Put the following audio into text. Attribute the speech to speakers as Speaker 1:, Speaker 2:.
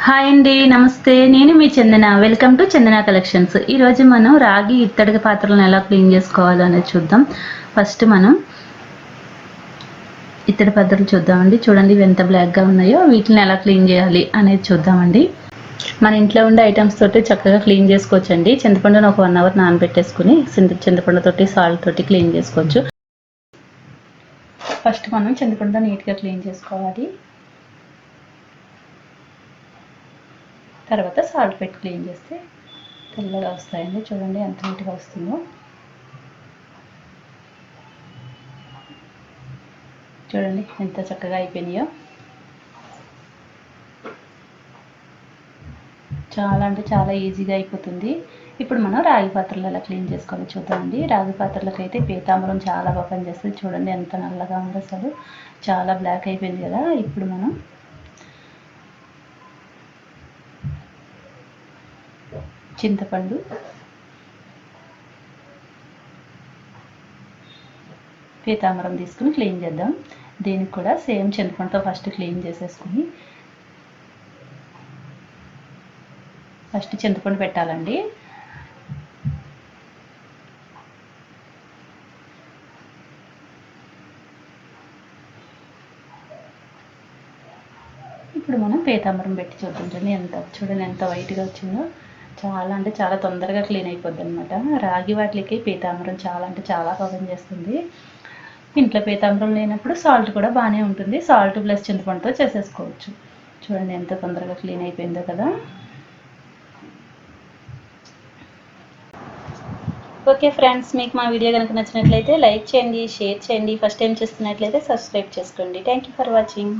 Speaker 1: Hi అండి, నమస్తే. నేను మీ Chandana. Welcome to Chandana collections. ఈరోజు మనం రాగి ఇత్తడి పాత్రలను ఎలా క్లీన్ చేసుకోవాలో అనేది చూద్దాం. ఫస్ట్ మనం ఇత్తడి పాత్రలు చూద్దామండి. చూడండి ఇవి ఎంత బ్లాక్గా ఉన్నాయో, వీటిని ఎలా క్లీన్ చేయాలి అనేది చూద్దామండి. మన ఇంట్లో ఉండే ఐటమ్స్ తోటి చక్కగా క్లీన్ చేసుకోవచ్చండి. చింతపండును ఒక 1 అవర్ నానబెట్టేసుకుని చింతపండుతోటి సాల్ట్ తోటి క్లీన్ చేసుకోవచ్చు. ఫస్ట్ మనం చింతపండు నీట్గా క్లీన్ చేసుకోవాలి. తర్వాత సాల్ట్ పెట్టి క్లీన్ చేస్తే తెల్లగా వస్తాయండి. చూడండి ఎంత నీట్గా వస్తుందో. చూడండి ఎంత చక్కగా అయిపోయినాయో. చాలా అంటే చాలా ఈజీగా అయిపోతుంది. ఇప్పుడు మనం రాగి పాత్రలు ఎలా క్లీన్ చేసుకోవాలో చూద్దామండి. రాగి పాత్రలకు అయితే పీతాంబరం చాలా బాగా పనిచేస్తుంది. చూడండి ఎంత నల్లగా ఉందో, అసలు చాలా బ్లాక్ అయిపోయింది కదా. ఇప్పుడు మనం చింతపండు, పీతాంబరం తీసుకుని క్లీన్ చేద్దాం. దీనికి కూడా సేమ్ చింతపండుతో ఫస్ట్ క్లీన్ చేసేసుకుని ఫస్ట్ చింతపండు పెట్టాలండి. ఇప్పుడు మనం పీతాంబరం పెట్టి చూద్దాం. చూడండి ఎంత వైట్గా వచ్చిందో. చాలా అంటే చాలా తొందరగా క్లీన్ అయిపోద్ది అనమాట. రాగి వాటికి పీతాంబరం చాలా అంటే చాలా పని చేస్తుంది. ఇంట్లో పీతాంబరం లేనప్పుడు సాల్ట్ కూడా బాగానే ఉంటుంది. సాల్ట్ ప్లస్ చింతపండుతో చేసేసుకోవచ్చు. చూడండి ఎంత తొందరగా క్లీన్ అయిపోయిందో కదా. ఓకే ఫ్రెండ్స్, మీకు మా వీడియో కనుక నచ్చినట్లయితే లైక్ చేయండి, షేర్ చేయండి. ఫస్ట్ టైం చూస్తున్నట్లయితే సబ్స్క్రైబ్ చేసుకోండి. Thank you for watching.